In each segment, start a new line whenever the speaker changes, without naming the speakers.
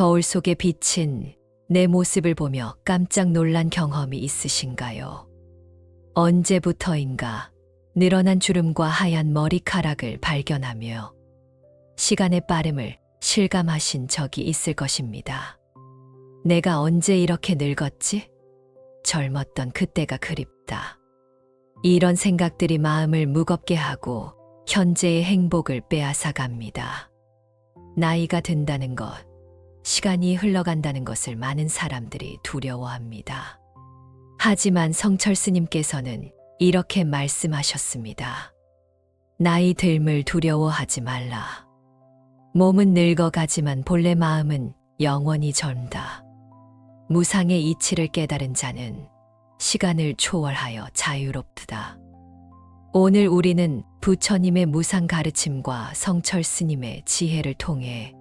거울 속에 비친 내 모습을 보며 깜짝 놀란 경험이 있으신가요? 언제부터인가 늘어난 주름과 하얀 머리카락을 발견하며 시간의 빠름을 실감하신 적이 있을 것입니다. 내가 언제 이렇게 늙었지? 젊었던 그때가 그립다. 이런 생각들이 마음을 무겁게 하고 현재의 행복을 빼앗아 갑니다. 나이가 든다는 것, 시간이 흘러간다는 것을 많은 사람들이 두려워합니다. 하지만 성철 스님께서는 이렇게 말씀하셨습니다. 나이 듦을 두려워하지 말라. 몸은 늙어가지만 본래 마음은 영원히 젊다. 무상의 이치를 깨달은 자는 시간을 초월하여 자유롭다. 오늘 우리는 부처님의 무상 가르침과 성철 스님의 지혜를 통해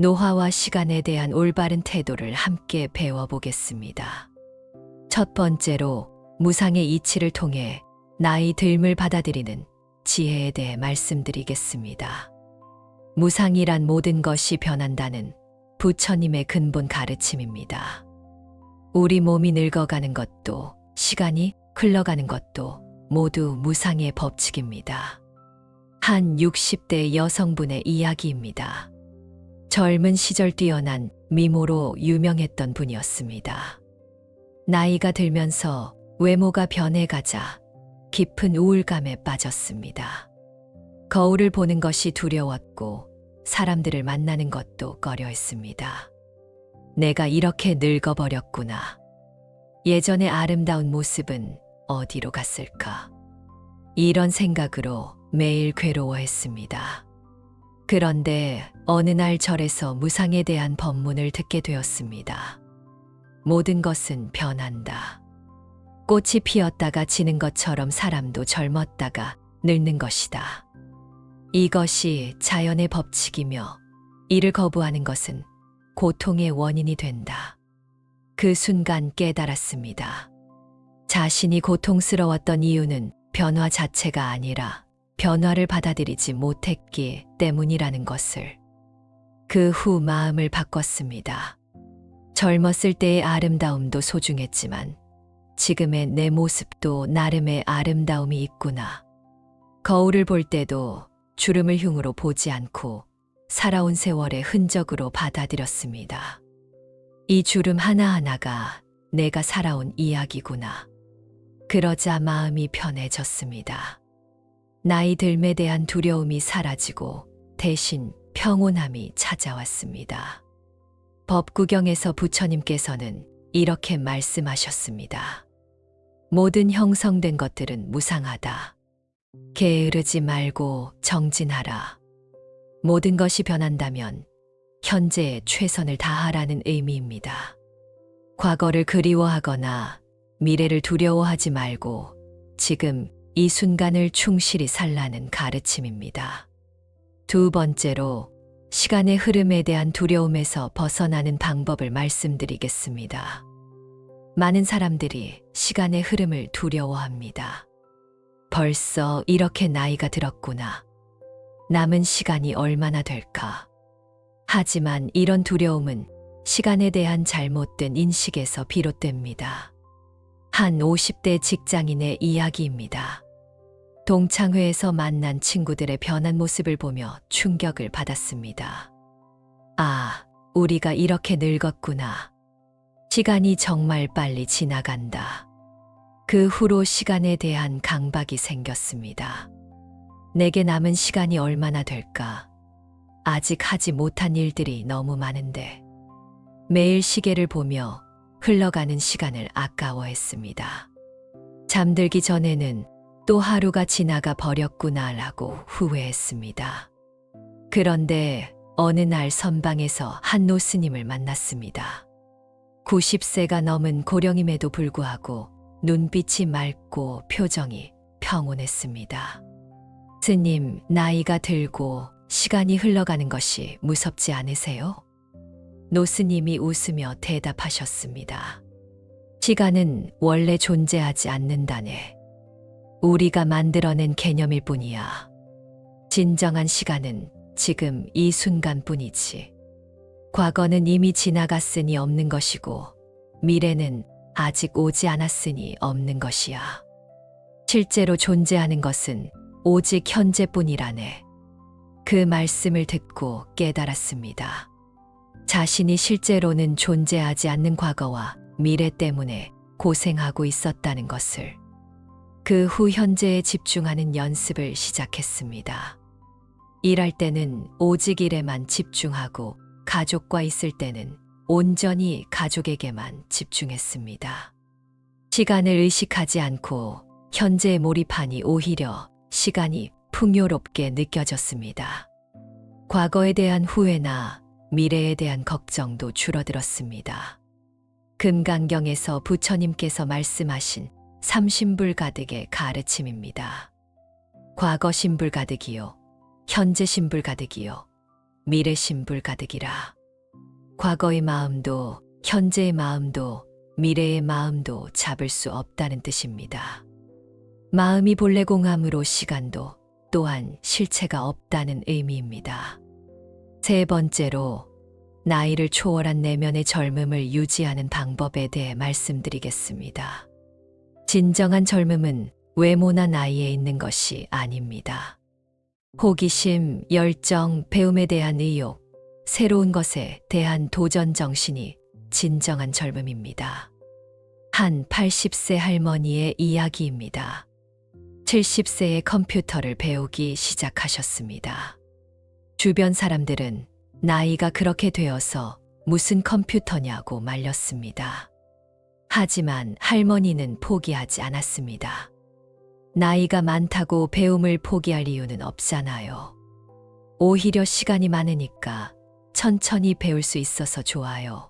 노화와 시간에 대한 올바른 태도를 함께 배워보겠습니다. 첫 번째로 무상의 이치를 통해 나이 듦을 받아들이는 지혜에 대해 말씀드리겠습니다. 무상이란 모든 것이 변한다는 부처님의 근본 가르침입니다. 우리 몸이 늙어가는 것도 시간이 흘러가는 것도 모두 무상의 법칙입니다. 한 60대 여성분의 이야기입니다. 젊은 시절 뛰어난 미모로 유명했던 분이었습니다. 나이가 들면서 외모가 변해가자 깊은 우울감에 빠졌습니다. 거울을 보는 것이 두려웠고 사람들을 만나는 것도 꺼려했습니다. 내가 이렇게 늙어버렸구나. 예전의 아름다운 모습은 어디로 갔을까? 이런 생각으로 매일 괴로워했습니다. 그런데 어느 날 절에서 무상에 대한 법문을 듣게 되었습니다. 모든 것은 변한다. 꽃이 피었다가 지는 것처럼 사람도 젊었다가 늙는 것이다. 이것이 자연의 법칙이며 이를 거부하는 것은 고통의 원인이 된다. 그 순간 깨달았습니다. 자신이 고통스러웠던 이유는 변화 자체가 아니라 변화를 받아들이지 못했기 때문이라는 것을. 그 후 마음을 바꿨습니다. 젊었을 때의 아름다움도 소중했지만 지금의 내 모습도 나름의 아름다움이 있구나. 거울을 볼 때도 주름을 흉으로 보지 않고 살아온 세월의 흔적으로 받아들였습니다. 이 주름 하나하나가 내가 살아온 이야기구나. 그러자 마음이 편해졌습니다. 나이 듦에 대한 두려움이 사라지고 대신 평온함이 찾아왔습니다. 법구경에서 부처님께서는 이렇게 말씀하셨습니다. 모든 형성된 것들은 무상하다. 게으르지 말고 정진하라. 모든 것이 변한다면 현재에 최선을 다하라는 의미입니다. 과거를 그리워하거나 미래를 두려워하지 말고 지금 이 순간을 충실히 살라는 가르침입니다. 두 번째로 시간의 흐름에 대한 두려움에서 벗어나는 방법을 말씀드리겠습니다. 많은 사람들이 시간의 흐름을 두려워합니다. 벌써 이렇게 나이가 들었구나. 남은 시간이 얼마나 될까? 하지만 이런 두려움은 시간에 대한 잘못된 인식에서 비롯됩니다. 한 50대 직장인의 이야기입니다. 동창회에서 만난 친구들의 변한 모습을 보며 충격을 받았습니다. 아, 우리가 이렇게 늙었구나. 시간이 정말 빨리 지나간다. 그 후로 시간에 대한 강박이 생겼습니다. 내게 남은 시간이 얼마나 될까? 아직 하지 못한 일들이 너무 많은데. 매일 시계를 보며 흘러가는 시간을 아까워했습니다. 잠들기 전에는 또 하루가 지나가 버렸구나라고 후회했습니다. 그런데 어느 날 선방에서 한 노스님을 만났습니다. 90세가 넘은 고령임에도 불구하고 눈빛이 맑고 표정이 평온했습니다. 스님, 나이가 들고 시간이 흘러가는 것이 무섭지 않으세요? 노스님이 웃으며 대답하셨습니다. 시간은 원래 존재하지 않는다네. 우리가 만들어낸 개념일 뿐이야. 진정한 시간은 지금 이 순간뿐이지. 과거는 이미 지나갔으니 없는 것이고 미래는 아직 오지 않았으니 없는 것이야. 실제로 존재하는 것은 오직 현재뿐이라네. 그 말씀을 듣고 깨달았습니다. 자신이 실제로는 존재하지 않는 과거와 미래 때문에 고생하고 있었다는 것을. 그 후 현재에 집중하는 연습을 시작했습니다. 일할 때는 오직 일에만 집중하고 가족과 있을 때는 온전히 가족에게만 집중했습니다. 시간을 의식하지 않고 현재에 몰입하니 오히려 시간이 풍요롭게 느껴졌습니다. 과거에 대한 후회나 미래에 대한 걱정도 줄어들었습니다. 금강경에서 부처님께서 말씀하신 삼신불가득의 가르침입니다. 과거 신불가득이요, 현재 신불가득이요, 미래 신불가득이라. 과거의 마음도 현재의 마음도 미래의 마음도 잡을 수 없다는 뜻입니다. 마음이 본래 공함으로 시간도 또한 실체가 없다는 의미입니다. 세 번째로 나이를 초월한 내면의 젊음을 유지하는 방법에 대해 말씀드리겠습니다. 진정한 젊음은 외모나 나이에 있는 것이 아닙니다. 호기심, 열정, 배움에 대한 의욕, 새로운 것에 대한 도전 정신이 진정한 젊음입니다. 한 80세 할머니의 이야기입니다. 70세에 컴퓨터를 배우기 시작하셨습니다. 주변 사람들은 나이가 그렇게 되어서 무슨 컴퓨터냐고 말렸습니다. 하지만 할머니는 포기하지 않았습니다. 나이가 많다고 배움을 포기할 이유는 없잖아요. 오히려 시간이 많으니까 천천히 배울 수 있어서 좋아요.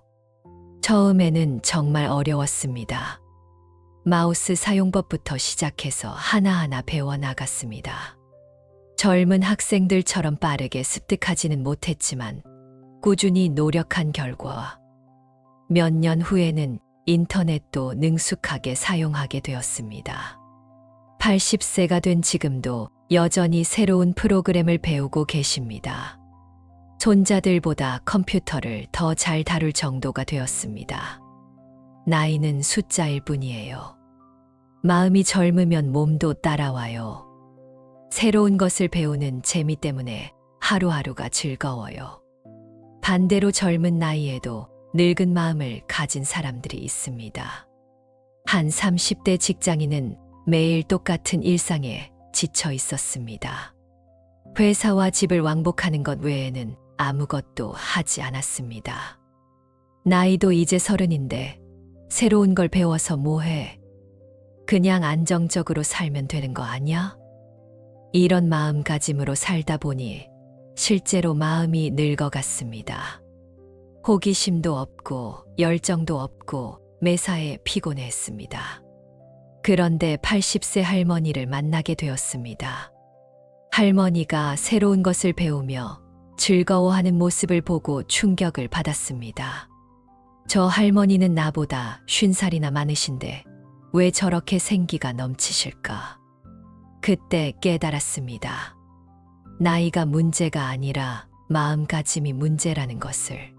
처음에는 정말 어려웠습니다. 마우스 사용법부터 시작해서 하나하나 배워나갔습니다. 젊은 학생들처럼 빠르게 습득하지는 못했지만 꾸준히 노력한 결과 몇 년 후에는 인터넷도 능숙하게 사용하게 되었습니다. 80세가 된 지금도 여전히 새로운 프로그램을 배우고 계십니다. 손자들보다 컴퓨터를 더 잘 다룰 정도가 되었습니다. 나이는 숫자일 뿐이에요. 마음이 젊으면 몸도 따라와요. 새로운 것을 배우는 재미 때문에 하루하루가 즐거워요. 반대로 젊은 나이에도 늙은 마음을 가진 사람들이 있습니다. 한 30대 직장인은 매일 똑같은 일상에 지쳐 있었습니다. 회사와 집을 왕복하는 것 외에는 아무것도 하지 않았습니다. 나이도 이제 30인데 새로운 걸 배워서 뭐해? 그냥 안정적으로 살면 되는 거 아니야? 이런 마음가짐으로 살다 보니 실제로 마음이 늙어갔습니다. 호기심도 없고 열정도 없고 매사에 피곤했습니다. 그런데 80세 할머니를 만나게 되었습니다. 할머니가 새로운 것을 배우며 즐거워하는 모습을 보고 충격을 받았습니다. 저 할머니는 나보다 50살이나 많으신데 왜 저렇게 생기가 넘치실까? 그때 깨달았습니다. 나이가 문제가 아니라 마음가짐이 문제라는 것을.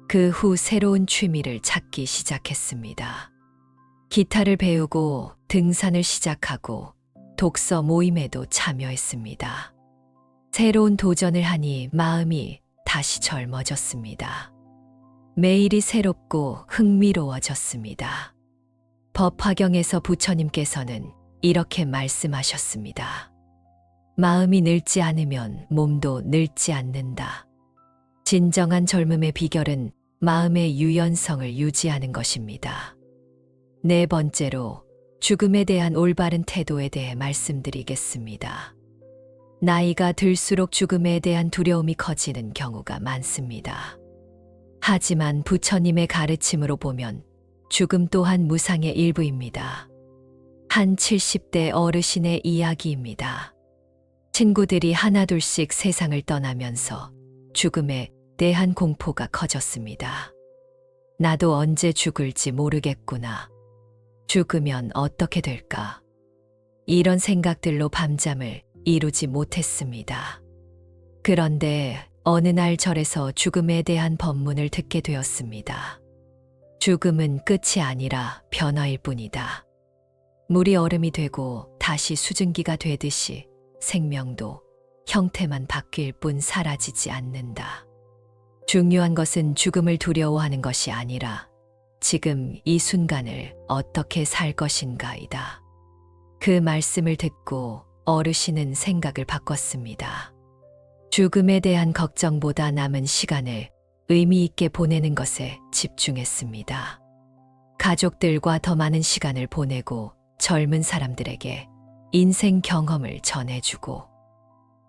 그 후 새로운 취미를 찾기 시작했습니다. 기타를 배우고 등산을 시작하고 독서 모임에도 참여했습니다. 새로운 도전을 하니 마음이 다시 젊어졌습니다. 매일이 새롭고 흥미로워졌습니다. 법화경에서 부처님께서는 이렇게 말씀하셨습니다. 마음이 늙지 않으면 몸도 늙지 않는다. 진정한 젊음의 비결은 마음의 유연성을 유지하는 것입니다. 네 번째로 죽음에 대한 올바른 태도에 대해 말씀드리겠습니다. 나이가 들수록 죽음에 대한 두려움이 커지는 경우가 많습니다. 하지만 부처님의 가르침으로 보면 죽음 또한 무상의 일부입니다. 한 70대 어르신의 이야기입니다. 친구들이 하나둘씩 세상을 떠나면서 죽음에 대한 공포가 커졌습니다. 나도 언제 죽을지 모르겠구나. 죽으면 어떻게 될까? 이런 생각들로 밤잠을 이루지 못했습니다. 그런데 어느 날 절에서 죽음에 대한 법문을 듣게 되었습니다. 죽음은 끝이 아니라 변화일 뿐이다. 물이 얼음이 되고 다시 수증기가 되듯이 생명도 형태만 바뀔 뿐 사라지지 않는다. 중요한 것은 죽음을 두려워하는 것이 아니라 지금 이 순간을 어떻게 살 것인가이다. 그 말씀을 듣고 어르신은 생각을 바꿨습니다. 죽음에 대한 걱정보다 남은 시간을 의미 있게 보내는 것에 집중했습니다. 가족들과 더 많은 시간을 보내고 젊은 사람들에게 인생 경험을 전해주고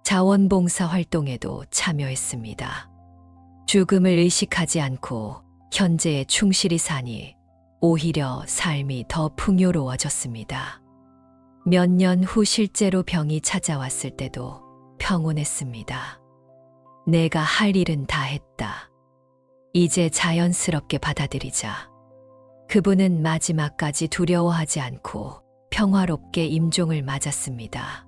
자원봉사 활동에도 참여했습니다. 죽음을 의식하지 않고 현재에 충실히 사니 오히려 삶이 더 풍요로워졌습니다. 몇 년 후 실제로 병이 찾아왔을 때도 평온했습니다. 내가 할 일은 다 했다. 이제 자연스럽게 받아들이자. 그분은 마지막까지 두려워하지 않고 평화롭게 임종을 맞았습니다.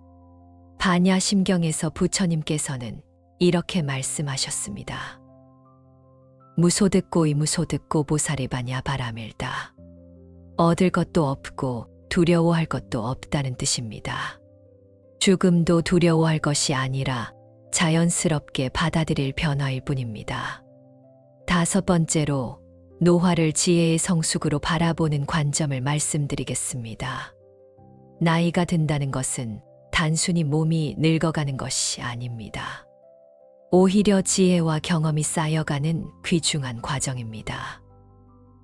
반야심경에서 부처님께서는 이렇게 말씀하셨습니다. 무소득고 이무소득고 보살이바냐 바라밀다. 얻을 것도 없고 두려워할 것도 없다는 뜻입니다. 죽음도 두려워할 것이 아니라 자연스럽게 받아들일 변화일 뿐입니다. 5번째로 노화를 지혜의 성숙으로 바라보는 관점을 말씀드리겠습니다. 나이가 든다는 것은 단순히 몸이 늙어가는 것이 아닙니다. 오히려 지혜와 경험이 쌓여가는 귀중한 과정입니다.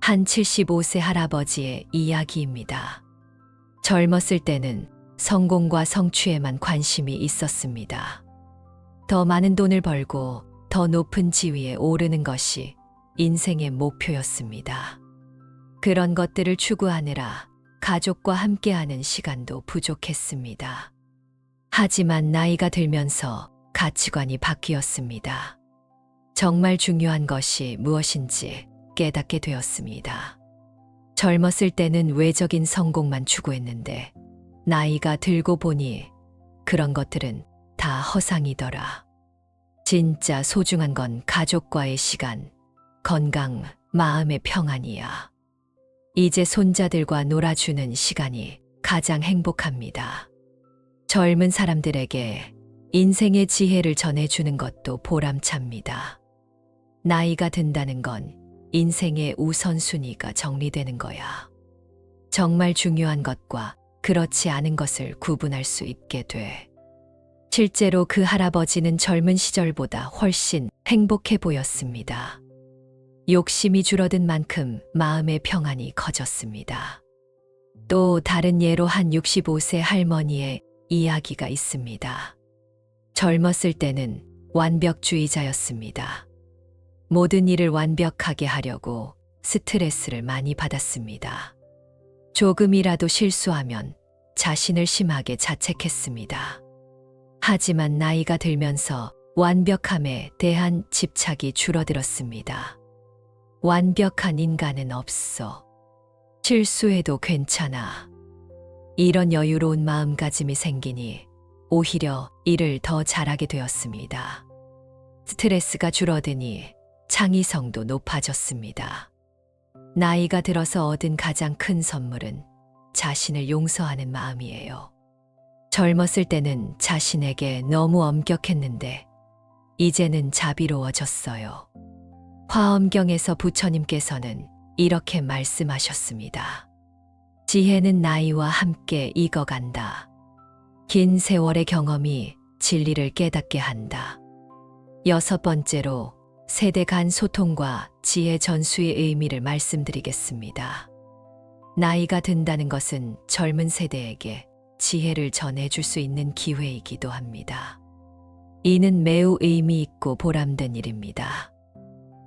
한 75세 할아버지의 이야기입니다. 젊었을 때는 성공과 성취에만 관심이 있었습니다. 더 많은 돈을 벌고 더 높은 지위에 오르는 것이 인생의 목표였습니다. 그런 것들을 추구하느라 가족과 함께하는 시간도 부족했습니다. 하지만 나이가 들면서 가치관이 바뀌었습니다. 정말 중요한 것이 무엇인지 깨닫게 되었습니다. 젊었을 때는 외적인 성공만 추구했는데 나이가 들고 보니 그런 것들은 다 허상이더라. 진짜 소중한 건 가족과의 시간, 건강, 마음의 평안이야. 이제 손자들과 놀아주는 시간이 가장 행복합니다. 젊은 사람들에게 인생의 지혜를 전해주는 것도 보람찹니다. 나이가 든다는 건 인생의 우선순위가 정리되는 거야. 정말 중요한 것과 그렇지 않은 것을 구분할 수 있게 돼. 실제로 그 할아버지는 젊은 시절보다 훨씬 행복해 보였습니다. 욕심이 줄어든 만큼 마음의 평안이 커졌습니다. 또 다른 예로 한 65세 할머니의 이야기가 있습니다. 젊었을 때는 완벽주의자였습니다. 모든 일을 완벽하게 하려고 스트레스를 많이 받았습니다. 조금이라도 실수하면 자신을 심하게 자책했습니다. 하지만 나이가 들면서 완벽함에 대한 집착이 줄어들었습니다. 완벽한 인간은 없어. 실수해도 괜찮아. 이런 여유로운 마음가짐이 생기니 오히려 일을 더 잘하게 되었습니다. 스트레스가 줄어드니 창의성도 높아졌습니다. 나이가 들어서 얻은 가장 큰 선물은 자신을 용서하는 마음이에요. 젊었을 때는 자신에게 너무 엄격했는데 이제는 자비로워졌어요. 화엄경에서 부처님께서는 이렇게 말씀하셨습니다. 지혜는 나이와 함께 익어간다. 긴 세월의 경험이 진리를 깨닫게 한다. 6번째로 세대 간 소통과 지혜 전수의 의미를 말씀드리겠습니다. 나이가 든다는 것은 젊은 세대에게 지혜를 전해줄 수 있는 기회이기도 합니다. 이는 매우 의미 있고 보람된 일입니다.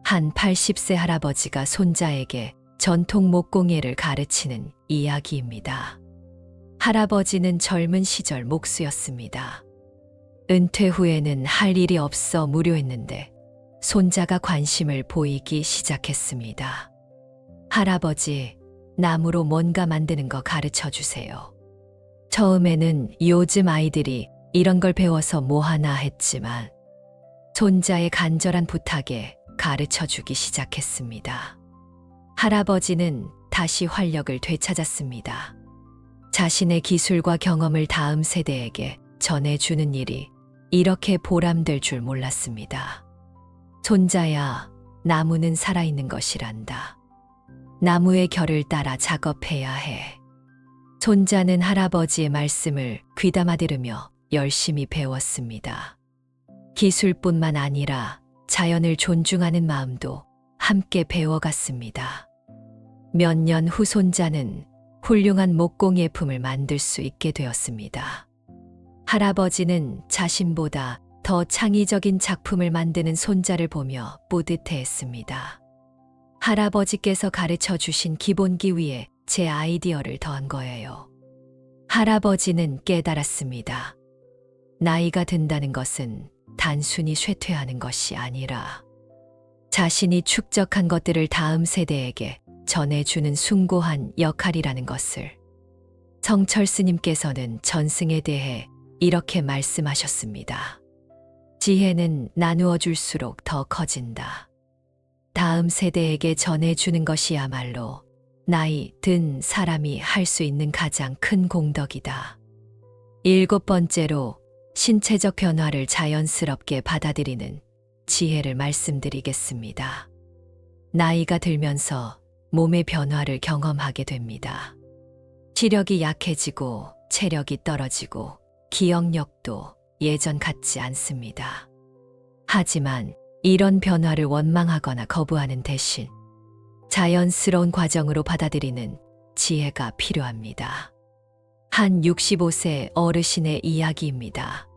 한 80세 할아버지가 손자에게 전통 목공예를 가르치는 이야기입니다. 할아버지는 젊은 시절 목수였습니다. 은퇴 후에는 할 일이 없어 무료했는데 손자가 관심을 보이기 시작했습니다. 할아버지, 나무로 뭔가 만드는 거 가르쳐 주세요. 처음에는 요즘 아이들이 이런 걸 배워서 뭐하나 했지만 손자의 간절한 부탁에 가르쳐 주기 시작했습니다. 할아버지는 다시 활력을 되찾았습니다. 자신의 기술과 경험을 다음 세대에게 전해주는 일이 이렇게 보람될 줄 몰랐습니다. 손자야, 나무는 살아있는 것이란다. 나무의 결을 따라 작업해야 해. 손자는 할아버지의 말씀을 귀담아 들으며 열심히 배웠습니다. 기술뿐만 아니라 자연을 존중하는 마음도 함께 배워갔습니다. 몇 년 후 손자는 훌륭한 목공예품을 만들 수 있게 되었습니다. 할아버지는 자신보다 더 창의적인 작품을 만드는 손자를 보며 뿌듯해했습니다. 할아버지께서 가르쳐 주신 기본기 위에 제 아이디어를 더한 거예요. 할아버지는 깨달았습니다. 나이가 든다는 것은 단순히 쇠퇴하는 것이 아니라 자신이 축적한 것들을 다음 세대에게 전해주는 숭고한 역할이라는 것을. 성철 스님께서는 전승에 대해 이렇게 말씀하셨습니다. 지혜는 나누어 줄수록 더 커진다. 다음 세대에게 전해주는 것이야말로 나이 든 사람이 할 수 있는 가장 큰 공덕이다. 7번째로 신체적 변화를 자연스럽게 받아들이는 지혜를 말씀드리겠습니다. 나이가 들면서 몸의 변화를 경험하게 됩니다. 시력이 약해지고 체력이 떨어지고 기억력도 예전 같지 않습니다. 하지만 이런 변화를 원망하거나 거부하는 대신 자연스러운 과정으로 받아들이는 지혜가 필요합니다. 한 65세 어르신의 이야기입니다.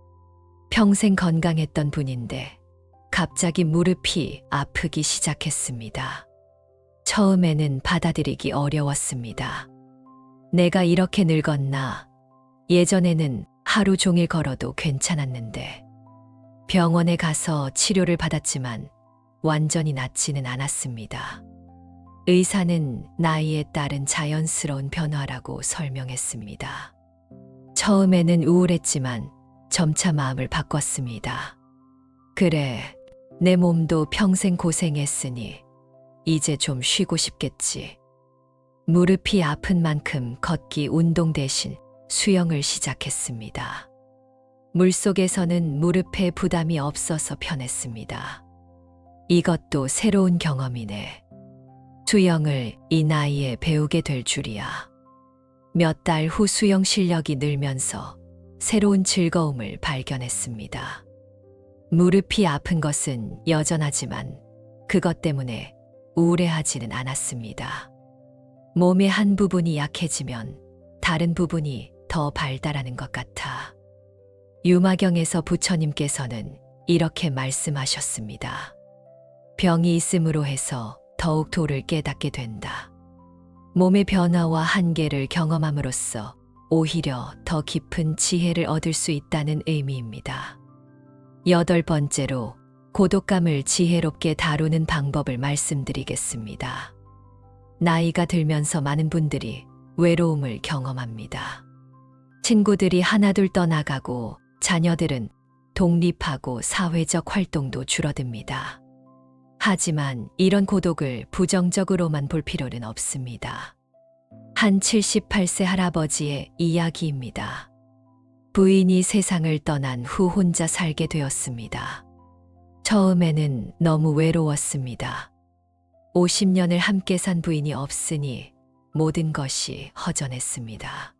평생 건강했던 분인데 갑자기 무릎이 아프기 시작했습니다. 처음에는 받아들이기 어려웠습니다. 내가 이렇게 늙었나? 예전에는 하루 종일 걸어도 괜찮았는데. 병원에 가서 치료를 받았지만 완전히 낫지는 않았습니다. 의사는 나이에 따른 자연스러운 변화라고 설명했습니다. 처음에는 우울했지만 점차 마음을 바꿨습니다. 그래, 내 몸도 평생 고생했으니 이제 좀 쉬고 싶겠지. 무릎이 아픈 만큼 걷기 운동 대신 수영을 시작했습니다. 물속에서는 무릎에 부담이 없어서 편했습니다. 이것도 새로운 경험이네. 수영을 이 나이에 배우게 될 줄이야. 몇 달 후 수영 실력이 늘면서 새로운 즐거움을 발견했습니다. 무릎이 아픈 것은 여전하지만 그것 때문에 우울해하지는 않았습니다. 몸의 한 부분이 약해지면 다른 부분이 더 발달하는 것 같아. 유마경에서 부처님께서는 이렇게 말씀하셨습니다. 병이 있음으로 해서 더욱 도를 깨닫게 된다. 몸의 변화와 한계를 경험함으로써 오히려 더 깊은 지혜를 얻을 수 있다는 의미입니다. 8번째로 고독감을 지혜롭게 다루는 방법을 말씀드리겠습니다. 나이가 들면서 많은 분들이 외로움을 경험합니다. 친구들이 하나둘 떠나가고 자녀들은 독립하고 사회적 활동도 줄어듭니다. 하지만 이런 고독을 부정적으로만 볼 필요는 없습니다. 한 78세 할아버지의 이야기입니다. 부인이 세상을 떠난 후 혼자 살게 되었습니다. 처음에는 너무 외로웠습니다. 50년을 함께 산 부인이 없으니 모든 것이 허전했습니다.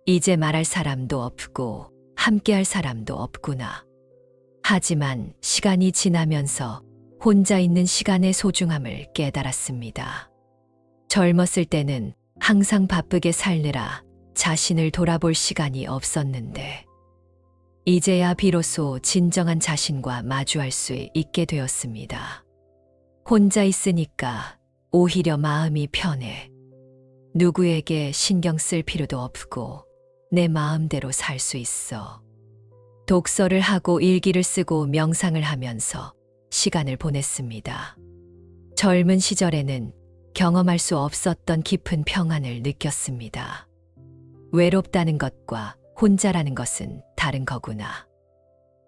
이제 말할 사람도 없고 함께할 사람도 없구나. 하지만 시간이 지나면서 혼자 있는 시간의 소중함을 깨달았습니다. 젊었을 때는 항상 바쁘게 살느라 자신을 돌아볼 시간이 없었는데 이제야 비로소 진정한 자신과 마주할 수 있게 되었습니다. 혼자 있으니까 오히려 마음이 편해. 누구에게 신경 쓸 필요도 없고 내 마음대로 살 수 있어. 독서를 하고 일기를 쓰고 명상을 하면서 시간을 보냈습니다. 젊은 시절에는 경험할 수 없었던 깊은 평안을 느꼈습니다. 외롭다는 것과 혼자라는 것은 다른 거구나.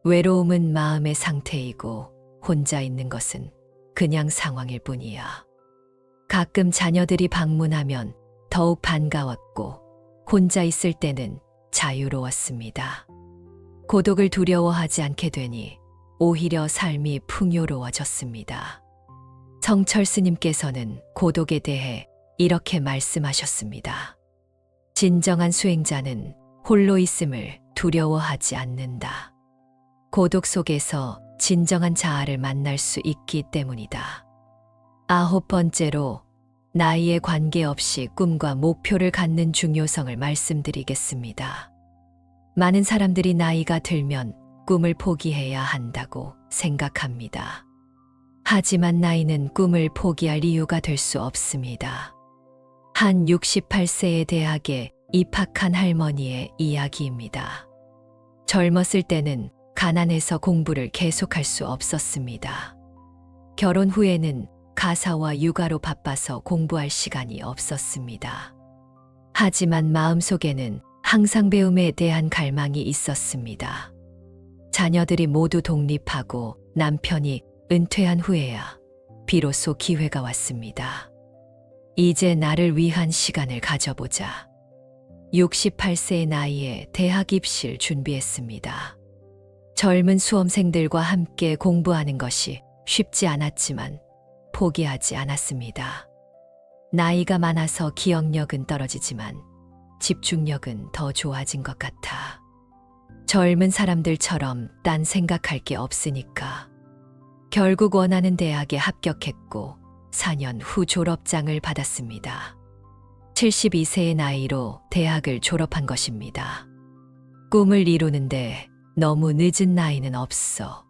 외로움은 마음의 상태이고 혼자 있는 것은 그냥 상황일 뿐이야. 가끔 자녀들이 방문하면 더욱 반가웠고 혼자 있을 때는 자유로웠습니다. 고독을 두려워하지 않게 되니 오히려 삶이 풍요로워졌습니다. 성철 스님께서는 고독에 대해 이렇게 말씀하셨습니다. 진정한 수행자는 홀로 있음을 두려워하지 않는다. 고독 속에서 진정한 자아를 만날 수 있기 때문이다. 9번째로 나이에 관계없이 꿈과 목표를 갖는 중요성을 말씀드리겠습니다. 많은 사람들이 나이가 들면 꿈을 포기해야 한다고 생각합니다. 하지만 나이는 꿈을 포기할 이유가 될 수 없습니다. 한 68세의 대학에 입학한 할머니의 이야기입니다. 젊었을 때는 가난해서 공부를 계속할 수 없었습니다. 결혼 후에는 가사와 육아로 바빠서 공부할 시간이 없었습니다. 하지만 마음속에는 항상 배움에 대한 갈망이 있었습니다. 자녀들이 모두 독립하고 남편이 은퇴한 후에야 비로소 기회가 왔습니다. 이제 나를 위한 시간을 가져보자. 68세의 나이에 대학 입시를 준비했습니다. 젊은 수험생들과 함께 공부하는 것이 쉽지 않았지만 포기하지 않았습니다. 나이가 많아서 기억력은 떨어지지만 집중력은 더 좋아진 것 같아. 젊은 사람들처럼 딴 생각할 게 없으니까. 결국 원하는 대학에 합격했고 4년 후 졸업장을 받았습니다. 72세의 나이로 대학을 졸업한 것입니다. 꿈을 이루는데 너무 늦은 나이는 없어.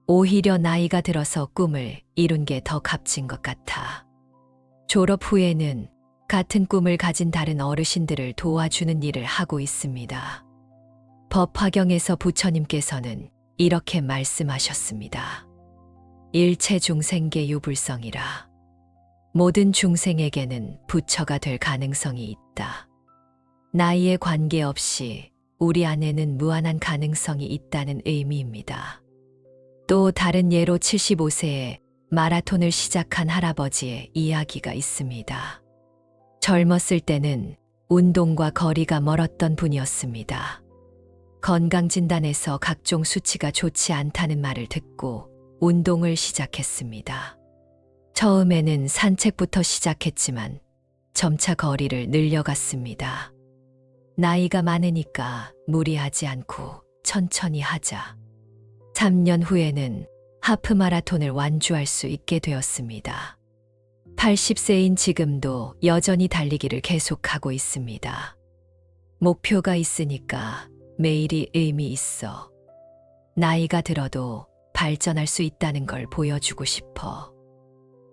오히려 나이가 들어서 꿈을 이룬 게 더 값진 것 같아. 졸업 후에는 같은 꿈을 가진 다른 어르신들을 도와주는 일을 하고 있습니다. 법화경에서 부처님께서는 이렇게 말씀하셨습니다. 일체 중생계 유불성이라. 모든 중생에게는 부처가 될 가능성이 있다. 나이에 관계없이 우리 안에는 무한한 가능성이 있다는 의미입니다. 또 다른 예로 75세에 마라톤을 시작한 할아버지의 이야기가 있습니다. 젊었을 때는 운동과 거리가 멀었던 분이었습니다. 건강진단에서 각종 수치가 좋지 않다는 말을 듣고 운동을 시작했습니다. 처음에는 산책부터 시작했지만 점차 거리를 늘려갔습니다. 나이가 많으니까 무리하지 않고 천천히 하자. 3년 후에는 하프 마라톤을 완주할 수 있게 되었습니다. 80세인 지금도 여전히 달리기를 계속하고 있습니다. 목표가 있으니까 매일이 의미 있어. 나이가 들어도 발전할 수 있다는 걸 보여주고 싶어.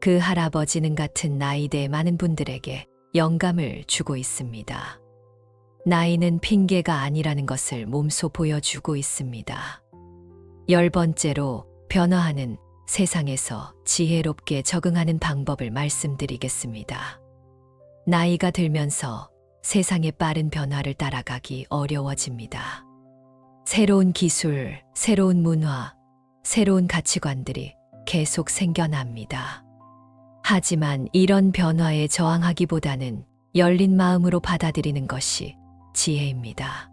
그 할아버지는 같은 나이대의 많은 분들에게 영감을 주고 있습니다. 나이는 핑계가 아니라는 것을 몸소 보여주고 있습니다. 10번째로 변화하는 세상에서 지혜롭게 적응하는 방법을 말씀드리겠습니다. 나이가 들면서 세상의 빠른 변화를 따라가기 어려워집니다. 새로운 기술, 새로운 문화, 새로운 가치관들이 계속 생겨납니다. 하지만 이런 변화에 저항하기보다는 열린 마음으로 받아들이는 것이 지혜입니다.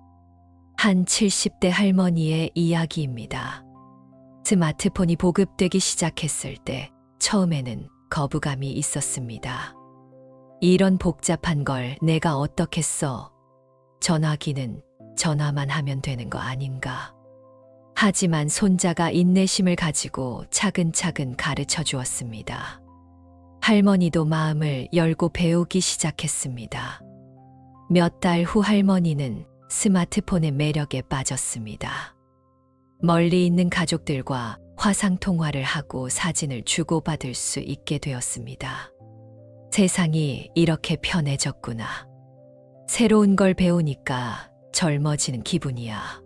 한 70대 할머니의 이야기입니다. 스마트폰이 보급되기 시작했을 때 처음에는 거부감이 있었습니다. 이런 복잡한 걸 내가 어떻게 써? 전화기는 전화만 하면 되는 거 아닌가? 하지만 손자가 인내심을 가지고 차근차근 가르쳐 주었습니다. 할머니도 마음을 열고 배우기 시작했습니다. 몇 달 후 할머니는 스마트폰의 매력에 빠졌습니다. 멀리 있는 가족들과 화상통화를 하고 사진을 주고받을 수 있게 되었습니다. 세상이 이렇게 편해졌구나. 새로운 걸 배우니까 젊어지는 기분이야.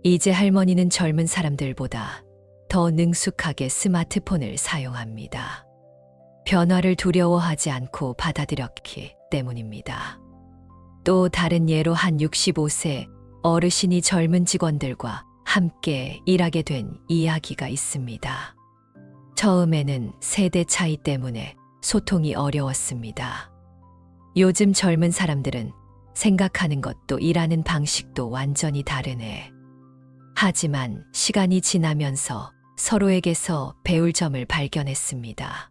이제 할머니는 젊은 사람들보다 더 능숙하게 스마트폰을 사용합니다. 변화를 두려워하지 않고 받아들였기 때문입니다. 또 다른 예로 한 65세 어르신이 젊은 직원들과 함께 일하게 된 이야기가 있습니다. 처음에는 세대 차이 때문에 소통이 어려웠습니다. 요즘 젊은 사람들은 생각하는 것도 일하는 방식도 완전히 다르네. 하지만 시간이 지나면서 서로에게서 배울 점을 발견했습니다.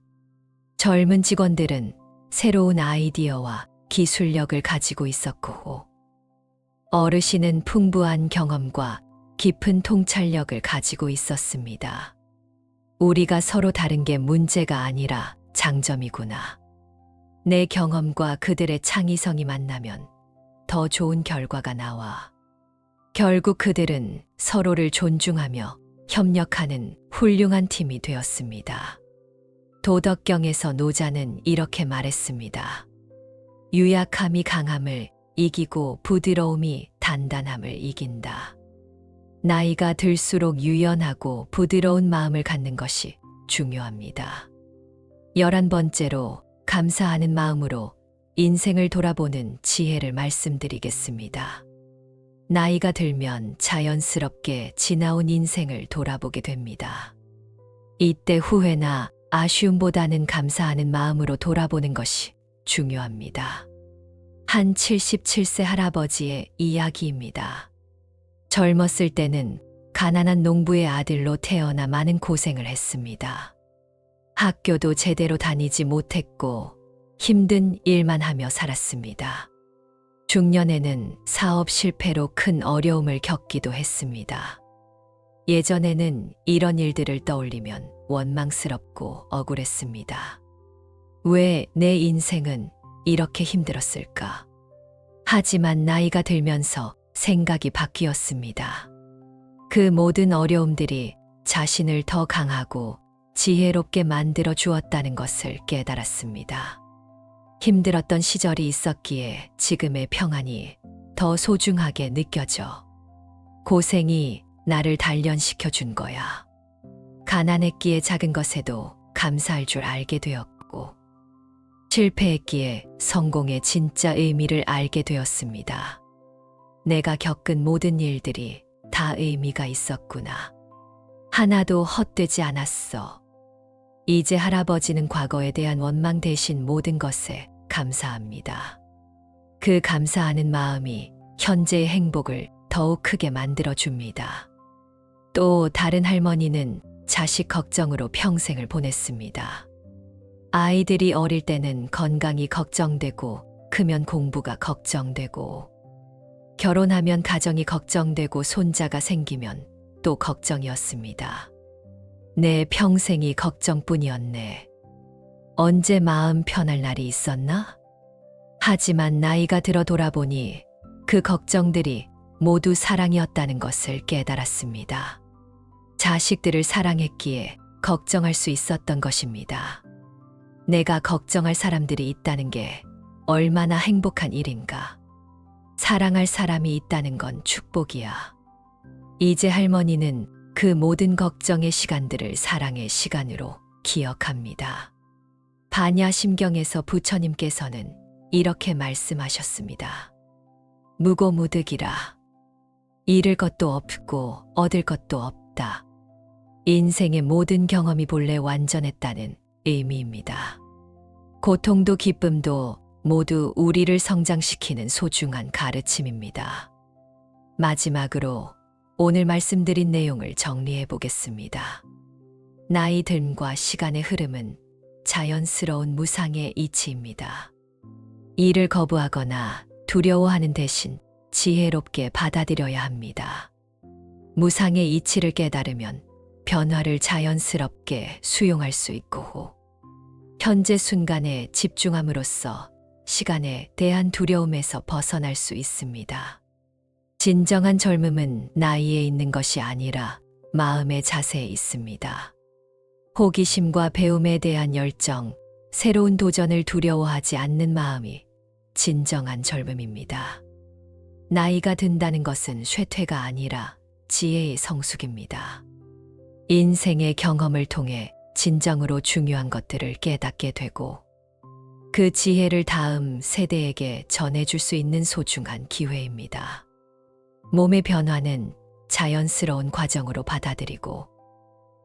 젊은 직원들은 새로운 아이디어와 기술력을 가지고 있었고, 어르신은 풍부한 경험과 깊은 통찰력을 가지고 있었습니다. 우리가 서로 다른 게 문제가 아니라 장점이구나. 내 경험과 그들의 창의성이 만나면 더 좋은 결과가 나와. 결국 그들은 서로를 존중하며 협력하는 훌륭한 팀이 되었습니다. 도덕경에서 노자는 이렇게 말했습니다. 유약함이 강함을 이기고 부드러움이 단단함을 이긴다. 나이가 들수록 유연하고 부드러운 마음을 갖는 것이 중요합니다. 11번째로 감사하는 마음으로 인생을 돌아보는 지혜를 말씀드리겠습니다. 나이가 들면 자연스럽게 지나온 인생을 돌아보게 됩니다. 이때 후회나 아쉬움보다는 감사하는 마음으로 돌아보는 것이 중요합니다. 한 77세 할아버지의 이야기입니다. 젊었을 때는 가난한 농부의 아들로 태어나 많은 고생을 했습니다. 학교도 제대로 다니지 못했고 힘든 일만 하며 살았습니다. 중년에는 사업 실패로 큰 어려움을 겪기도 했습니다. 예전에는 이런 일들을 떠올리면 원망스럽고 억울했습니다. 왜 내 인생은 이렇게 힘들었을까? 하지만 나이가 들면서 생각이 바뀌었습니다. 그 모든 어려움들이 자신을 더 강하고 지혜롭게 만들어 주었다는 것을 깨달았습니다. 힘들었던 시절이 있었기에 지금의 평안이 더 소중하게 느껴져. 고생이 나를 단련시켜 준 거야. 가난했기에 작은 것에도 감사할 줄 알게 되었고, 실패했기에 성공의 진짜 의미를 알게 되었습니다. 내가 겪은 모든 일들이 다 의미가 있었구나. 하나도 헛되지 않았어. 이제 할아버지는 과거에 대한 원망 대신 모든 것에 감사합니다. 그 감사하는 마음이 현재의 행복을 더욱 크게 만들어 줍니다. 또 다른 할머니는 자식 걱정으로 평생을 보냈습니다. 아이들이 어릴 때는 건강이 걱정되고, 크면 공부가 걱정되고, 결혼하면 가정이 걱정되고, 손자가 생기면 또 걱정이었습니다. 내 평생이 걱정뿐이었네. 언제 마음 편할 날이 있었나? 하지만 나이가 들어 돌아보니 그 걱정들이 모두 사랑이었다는 것을 깨달았습니다. 자식들을 사랑했기에 걱정할 수 있었던 것입니다. 내가 걱정할 사람들이 있다는 게 얼마나 행복한 일인가. 사랑할 사람이 있다는 건 축복이야. 이제 할머니는 그 모든 걱정의 시간들을 사랑의 시간으로 기억합니다. 반야심경에서 부처님께서는 이렇게 말씀하셨습니다. 무고무득이라. 잃을 것도 없고 얻을 것도 없다. 인생의 모든 경험이 본래 완전했다는 의미입니다. 고통도 기쁨도 모두 우리를 성장시키는 소중한 가르침입니다. 마지막으로 오늘 말씀드린 내용을 정리해 보겠습니다. 나이 듦과 시간의 흐름은 자연스러운 무상의 이치입니다. 이를 거부하거나 두려워하는 대신 지혜롭게 받아들여야 합니다. 무상의 이치를 깨달으면 변화를 자연스럽게 수용할 수 있고, 현재 순간에 집중함으로써 시간에 대한 두려움에서 벗어날 수 있습니다. 진정한 젊음은 나이에 있는 것이 아니라 마음의 자세에 있습니다. 호기심과 배움에 대한 열정, 새로운 도전을 두려워하지 않는 마음이 진정한 젊음입니다. 나이가 든다는 것은 쇠퇴가 아니라 지혜의 성숙입니다. 인생의 경험을 통해 진정으로 중요한 것들을 깨닫게 되고, 그 지혜를 다음 세대에게 전해줄 수 있는 소중한 기회입니다. 몸의 변화는 자연스러운 과정으로 받아들이고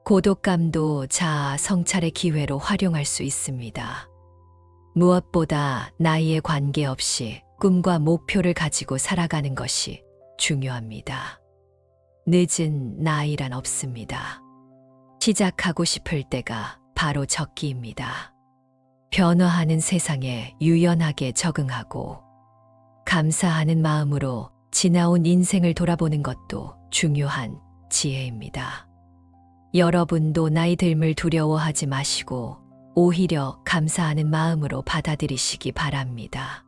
고독감도 자아 성찰의 기회로 활용할 수 있습니다. 무엇보다 나이에 관계없이 꿈과 목표를 가지고 살아가는 것이 중요합니다. 늦은 나이란 없습니다. 시작하고 싶을 때가 바로 적기입니다. 변화하는 세상에 유연하게 적응하고 감사하는 마음으로 지나온 인생을 돌아보는 것도 중요한 지혜입니다. 여러분도 나이 듦을 두려워하지 마시고 오히려 감사하는 마음으로 받아들이시기 바랍니다.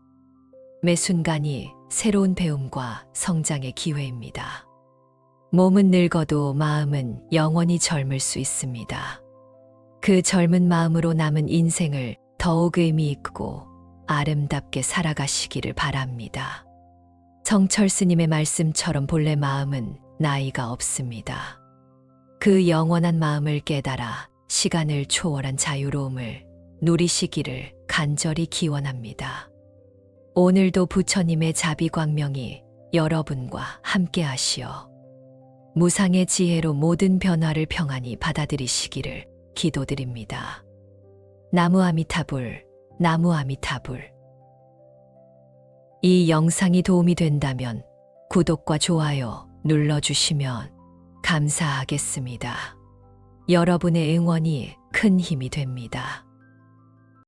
매 순간이 새로운 배움과 성장의 기회입니다. 몸은 늙어도 마음은 영원히 젊을 수 있습니다. 그 젊은 마음으로 남은 인생을 더욱 의미 있고 아름답게 살아가시기를 바랍니다. 성철 스님의 말씀처럼 본래 마음은 나이가 없습니다. 그 영원한 마음을 깨달아 시간을 초월한 자유로움을 누리시기를 간절히 기원합니다. 오늘도 부처님의 자비광명이 여러분과 함께하시어 무상의 지혜로 모든 변화를 평안히 받아들이시기를 기도드립니다. 나무 아미타불, 나무 아미타불. 이 영상이 도움이 된다면 구독과 좋아요 눌러주시면 감사하겠습니다. 여러분의 응원이 큰 힘이 됩니다.